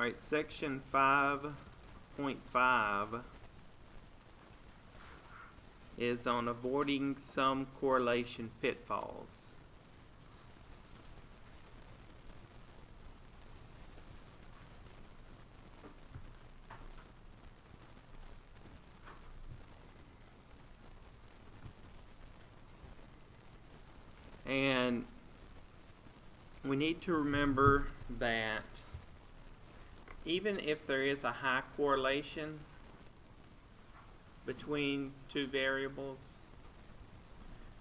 Alright, section 5.5 is on avoiding some correlation pitfalls. And we need to remember that even if there is a high correlation between two variables,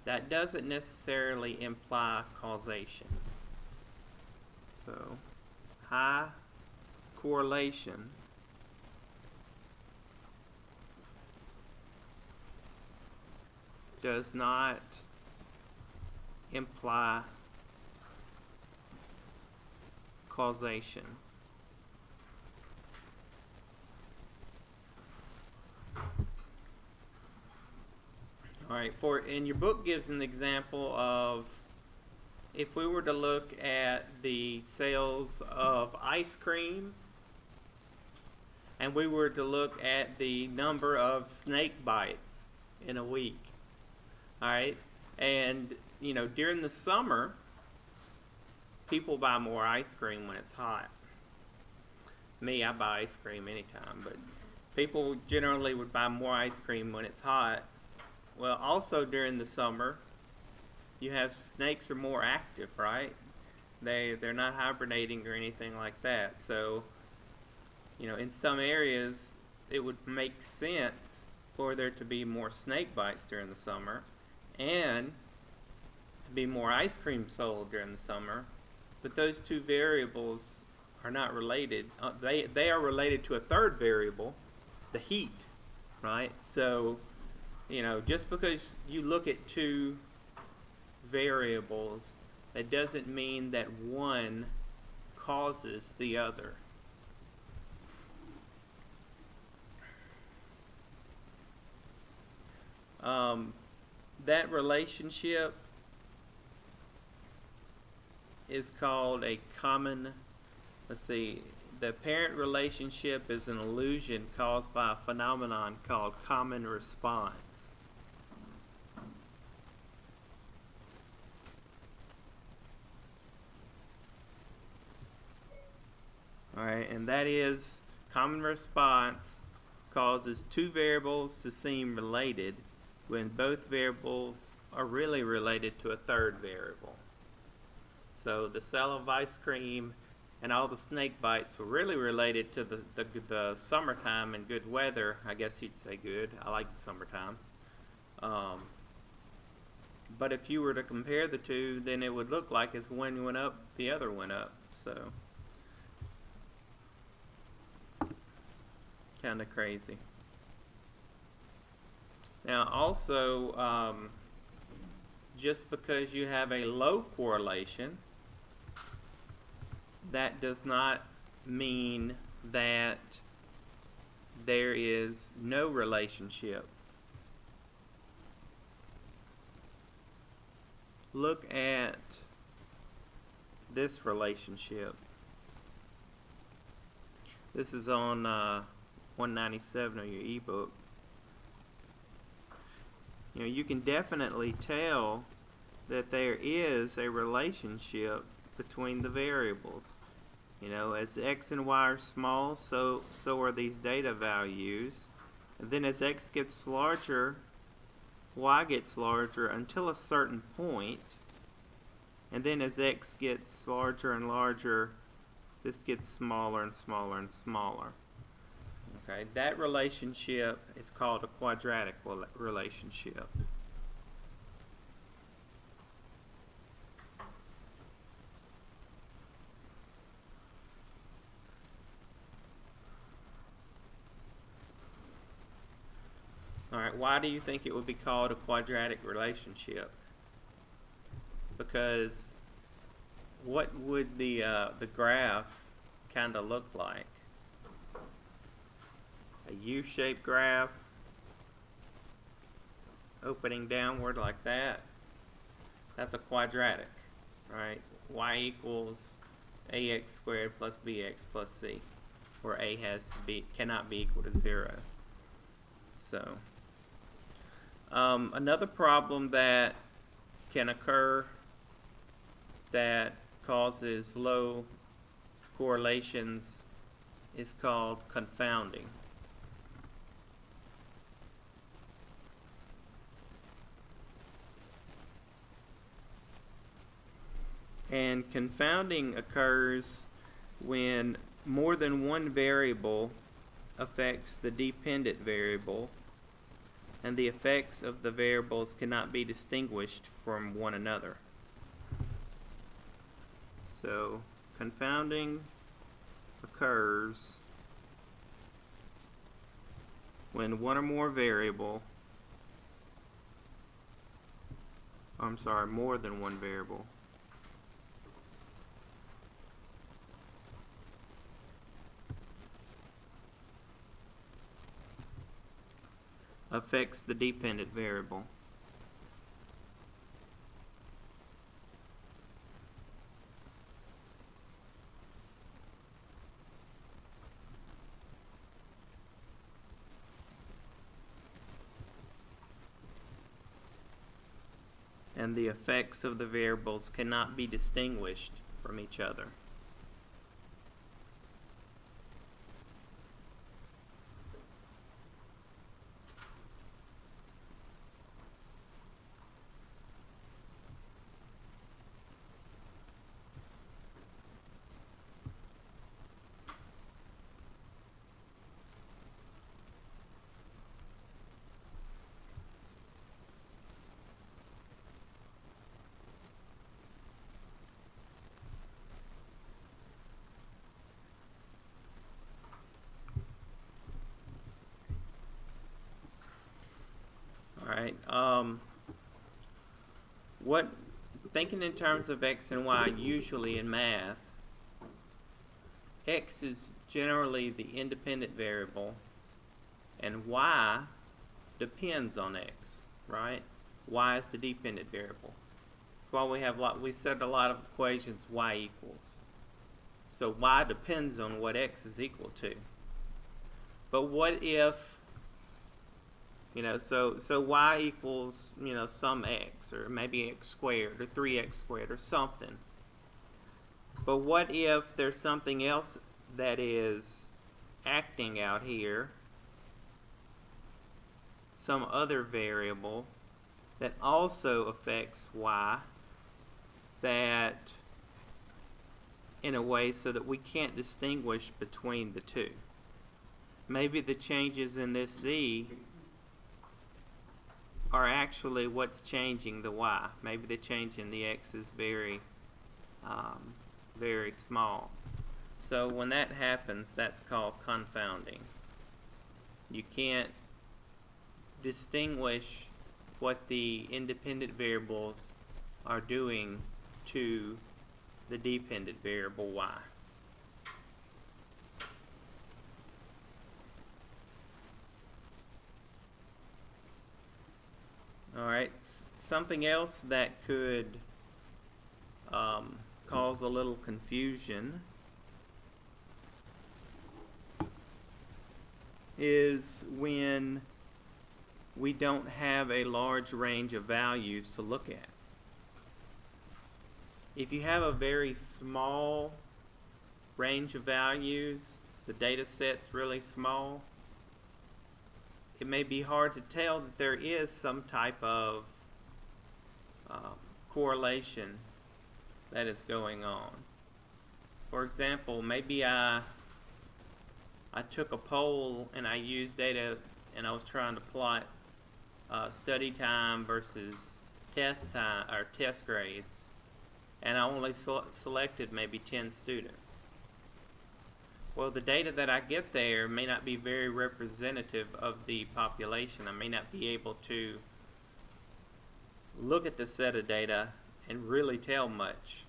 that doesn't necessarily imply causation. So, high correlation does not imply causation. Alright, and your book gives an example of if we were to look at the sales of ice cream and we were to look at the number of snake bites in a week. Alright, and you know, during the summer people buy more ice cream when it's hot. Me, I buy ice cream anytime, but people generally would buy more ice cream when it's hot. Well, also during the summer, you have snakes are more active, right? They're not hibernating or anything like that. So, you know, in some areas, it would make sense for there to be more snake bites during the summer, and to be more ice cream sold during the summer. But those two variables are not related. They are related to a third variable, the heat, right? So, you know, just because you look at two variables, that doesn't mean that one causes the other. That relationship is called a common, the parent relationship is an illusion caused by a phenomenon called common response. Alright, and that is, common response causes two variables to seem related when both variables are really related to a third variable. So the sale of ice cream and all the snake bites were really related to the summertime and good weather. I guess you'd say good. I like the summertime. But if you were to compare the two, then it would look like as one went up, the other went up. So, kind of crazy. Now also, just because you have a low correlation, that does not mean that there is no relationship. Look at this relationship. This is on 197 of your ebook. You know, you can definitely tell that there is a relationship between the variables. You know, as x and y are small, so are these data values. And then as x gets larger, y gets larger until a certain point. And then as x gets larger and larger, this gets smaller and smaller and smaller. Okay, that relationship is called a quadratic relationship. Alright, why do you think it would be called a quadratic relationship? Because what would the graph kind of look like? A U-shaped graph opening downward like that. That's a quadratic, right? Y equals ax squared plus bx plus c. where a cannot be equal to 0. So another problem that can occur that causes low correlations is called confounding. And confounding occurs when more than one variable affects the dependent variable, and the effects of the variables cannot be distinguished from one another. So confounding occurs when one or more more than one variable affects the dependent variable. And the effects of the variables cannot be distinguished from each other. Alright, thinking in terms of x and y, usually in math, x is generally the independent variable and y depends on x, right? Y is the dependent variable. That's why we said a lot of equations y equals. So y depends on what x is equal to. But what if, so y equals, some x, or maybe x squared, or 3x squared, or something. But what if there's something else that is acting out here, some other variable that also affects y, that in a way so that we can't distinguish between the two? Maybe the changes in this z are actually what's changing the y. Maybe the change in the x is very small. So when that happens, that's called confounding. You can't distinguish what the independent variables are doing to the dependent variable y. Alright, something else that could cause a little confusion is when we don't have a large range of values to look at. If you have a very small range of values, the data set's really small, it may be hard to tell that there is some type of correlation that is going on. For example, maybe I took a poll and I used data and I was trying to plot study time versus test time or test grades, and I only selected maybe 10 students. Well, the data that I get there may not be very representative of the population. I may not be able to look at the set of data and really tell much.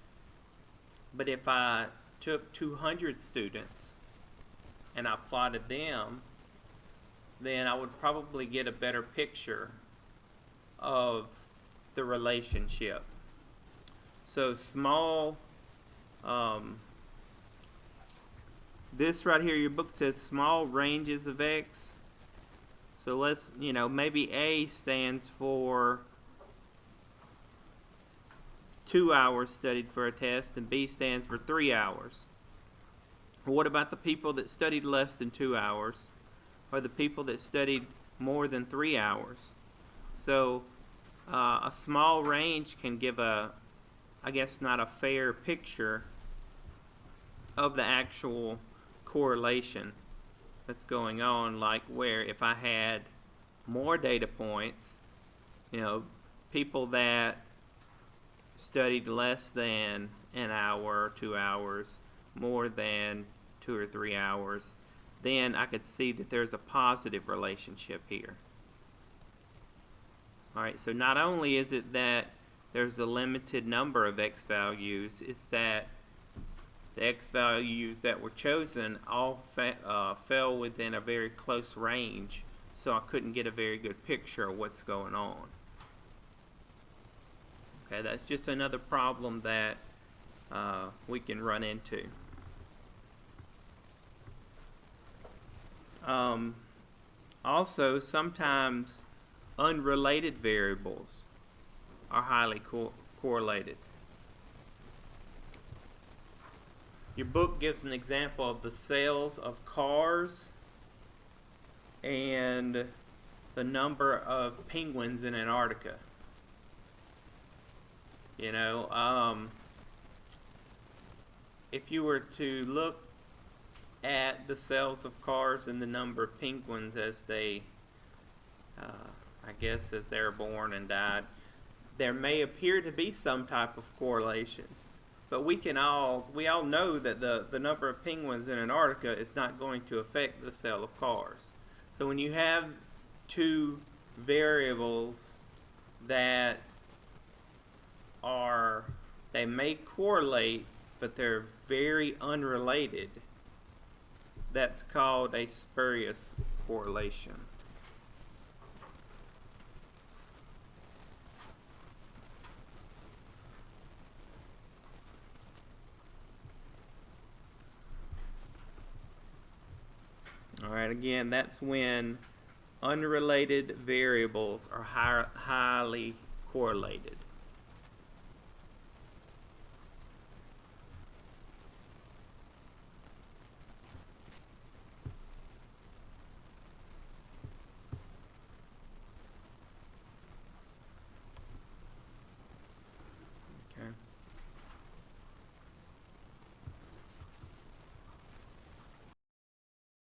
But if I took 200 students and I plotted them, then I would probably get a better picture of the relationship. So small this right here, your book says small ranges of X. So let's, maybe A stands for 2 hours studied for a test, and B stands for 3 hours. What about the people that studied less than 2 hours, or the people that studied more than 3 hours? So a small range can give I guess not a fair picture of the actual correlation that's going on, like where if I had more data points, people that studied less than an hour or 2 hours, more than 2 or 3 hours, then I could see that there's a positive relationship here. Alright, so not only is it that there's a limited number of X values, it's that the X values that were chosen all fell within a very close range, so I couldn't get a very good picture of what's going on. Okay, that's just another problem that we can run into. Also, sometimes unrelated variables are highly correlated. Your book gives an example of the sales of cars and the number of penguins in Antarctica. If you were to look at the sales of cars and the number of penguins as they, I guess, as they're born and died, there may appear to be some type of correlation. But we all know that the number of penguins in Antarctica is not going to affect the sale of cars. So when you have two variables that they may correlate, but they're very unrelated, that's called a spurious correlation. Alright, again, that's when unrelated variables are highly correlated.